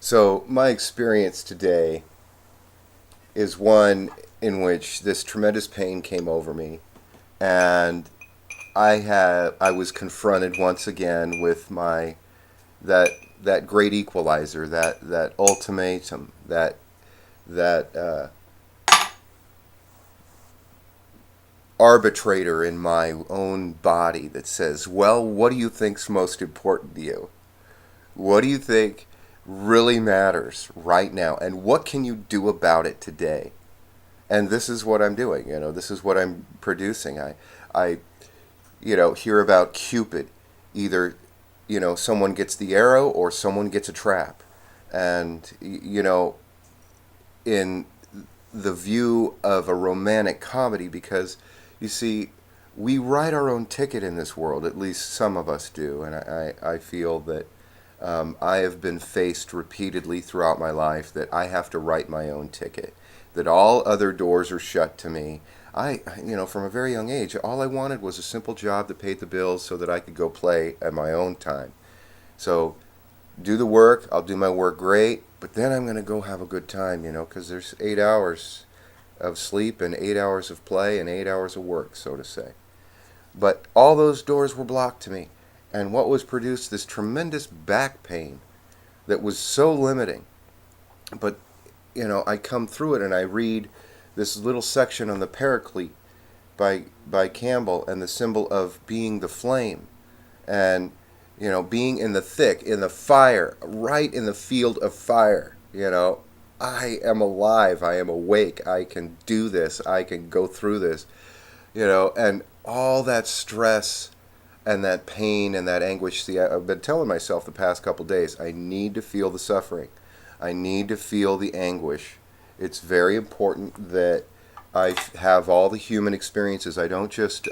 So, my experience today is one in which this tremendous pain came over me, and I was confronted once again with my that that great equalizer, that ultimatum, that arbitrator in my own body that says, "Well, what do you think's most important to you? What do you think really matters right now, and what can you do about it today?" And this is what I'm doing. This is what I'm producing. I hear about Cupid. Either, someone gets the arrow or someone gets a trap. And, in the view of a romantic comedy, because, you see, we write our own ticket in this world, at least some of us do. And I feel that I have been faced repeatedly throughout my life that I have to write my own ticket, that all other doors are shut to me. From a very young age, all I wanted was a simple job that paid the bills so that I could go play at my own time. So, do the work, I'll do my work great, but then I'm going to go have a good time, because there's 8 hours of sleep and 8 hours of play and 8 hours of work, so to say. But all those doors were blocked to me. And what was produced, this tremendous back pain that was so limiting. But, I come through it and I read this little section on the Paraclete by Campbell, and the symbol of being the flame. And, being in the thick, in the fire, right in the field of fire. I am alive, I am awake, I can do this, I can go through this. And all that stress and that pain and that anguish. See, I've been telling myself the past couple days, I need to feel the suffering. I need to feel the anguish. It's very important that I have all the human experiences. I don't just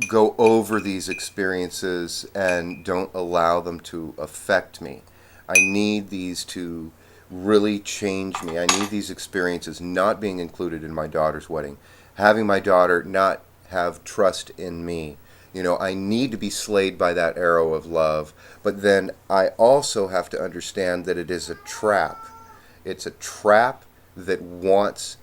go over these experiences and don't allow them to affect me. I need these to really change me. I need these experiences not being included in my daughter's wedding, having my daughter not have trust in me. I need to be slayed by that arrow of love, but then I also have to understand that it is a trap. It's a trap that wants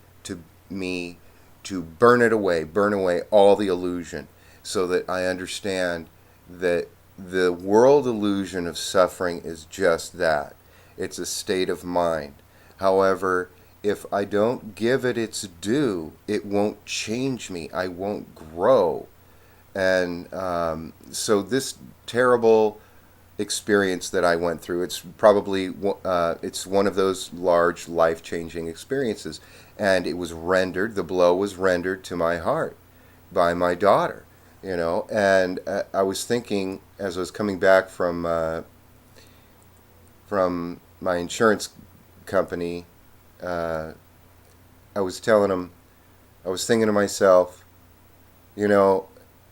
me to burn away all the illusion, so that I understand that the world illusion of suffering is just that. It's a state of mind. However, if I don't give it its due, it won't change me. I won't grow. And so this terrible experience that I went through, it's probably it's one of those large life-changing experiences. And it was rendered, the blow was rendered to my heart by my daughter. And I was thinking as I was coming back from my insurance company, I was thinking to myself,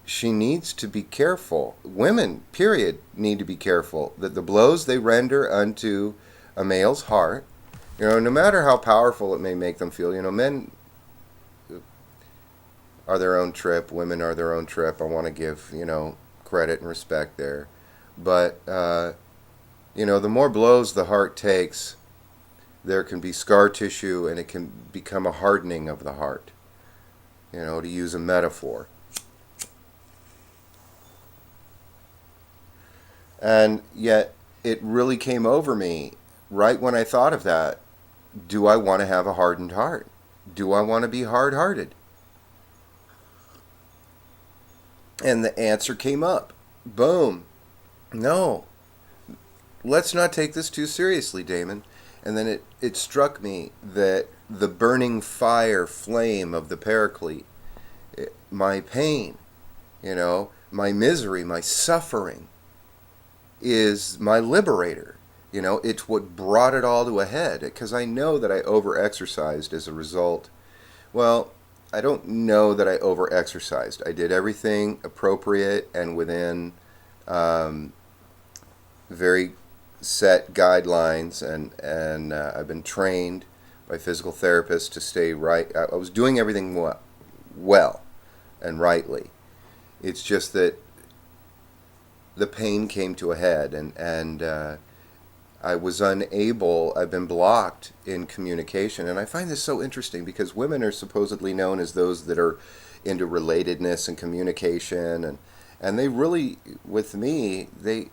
she needs to be careful. Women, period, need to be careful that the blows they render unto a male's heart, no matter how powerful it may make them feel, men are their own trip, women are their own trip. I want to give, credit and respect there. But, the more blows the heart takes, there can be scar tissue, and it can become a hardening of the heart, to use a metaphor. And yet, it really came over me right when I thought of that. Do I want to have a hardened heart? Do I want to be hard-hearted? And the answer came up. Boom. No. Let's not take this too seriously, Damon. And then it struck me that the burning fire flame of the Paraclete, my pain, my misery, my suffering, is my liberator. It's what brought it all to a head. Because I know that I overexercised as a result. Well, I don't know that I overexercised. I did everything appropriate and within very set guidelines, and I've been trained by physical therapists to stay right. I was doing everything well and rightly. It's just that the pain came to a head, and I was unable, I've been blocked in communication. And I find this so interesting because women are supposedly known as those that are into relatedness and communication. And they really, with me, they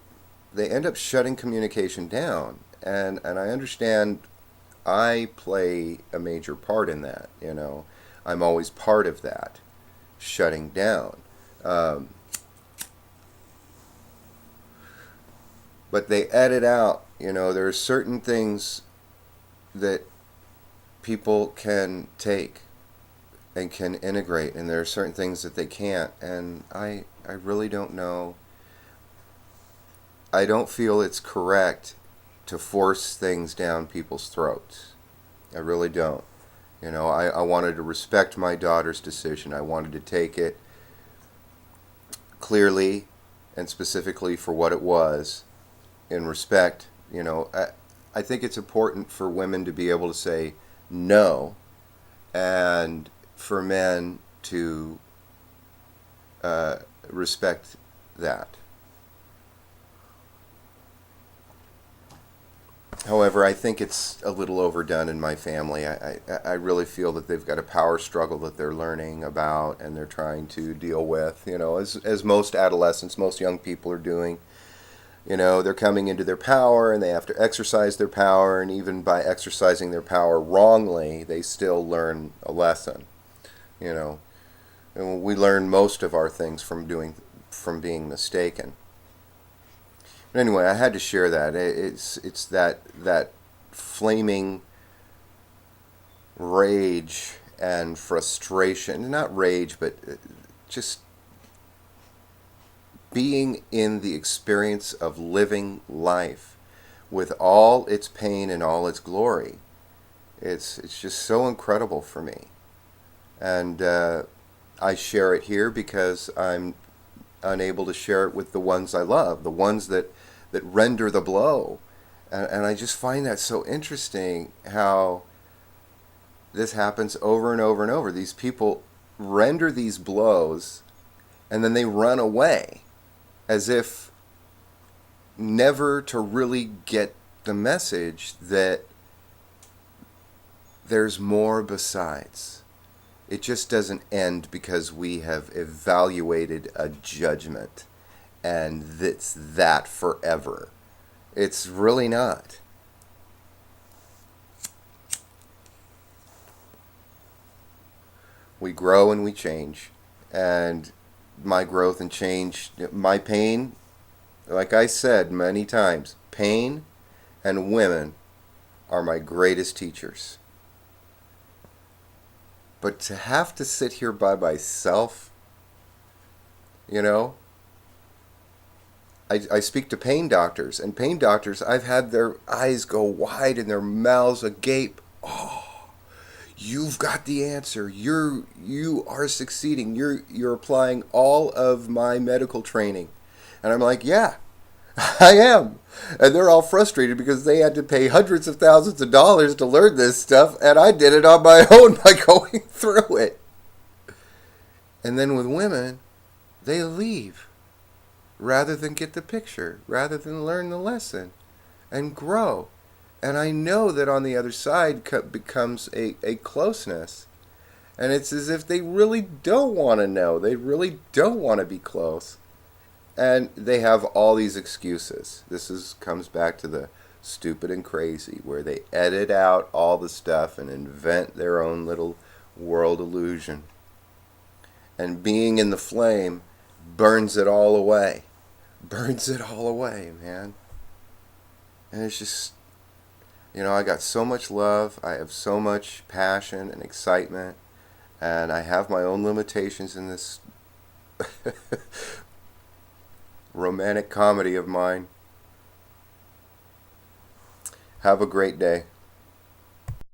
end up shutting communication down. And I understand I play a major part in that, you know. I'm always part of that, shutting down. Um, but they edit out, you know, there are certain things that people can take and can integrate, and there are certain things that they can't. And I really don't know. I don't feel it's correct to force things down people's throats. I really don't. You know, I wanted to respect my daughter's decision. I wanted to take it clearly and specifically for what it was in respect. You know, I think it's important for women to be able to say no and for men to respect that. However, I think it's a little overdone in my family. I really feel that they've got a power struggle that they're learning about and they're trying to deal with, you know, as most adolescents, most young people are doing. You know, they're coming into their power and they have to exercise their power, and even by exercising their power wrongly, they still learn a lesson, you know. And we learn most of our things from being mistaken. But anyway, I had to share that. It's that flaming rage and frustration, not rage, but just being in the experience of living life with all its pain and all its glory. It's just so incredible for me. And I share it here because I'm unable to share it with the ones I love, the ones that render the blow. And I just find that so interesting how this happens over and over and over. These people render these blows and then they run away as if never to really get the message that there's more besides. It just doesn't end because we have evaluated a judgment and it's that forever. It's really not. We grow and we change. And my growth and change, my pain, like I said many times, pain and women are my greatest teachers. But to have to sit here by myself, you know, I speak to pain doctors, and pain doctors, I've had their eyes go wide and their mouths agape. Oh, you've got the answer. You are succeeding. You're applying all of my medical training. And I'm like, yeah, I am. And they're all frustrated because they had to pay hundreds of thousands of dollars to learn this stuff, and I did it on my own by going through it. And then with women, they leave rather than get the picture, rather than learn the lesson and grow. And I know that on the other side becomes a closeness. And it's as if they really don't want to know. They really don't want to be close. And they have all these excuses. Comes back to the stupid and crazy, where they edit out all the stuff and invent their own little world illusion. And being in the flame burns it all away. Burns it all away, man. And it's just, you know, I got so much love. I have so much passion and excitement. And I have my own limitations in this romantic comedy of mine. Have a great day.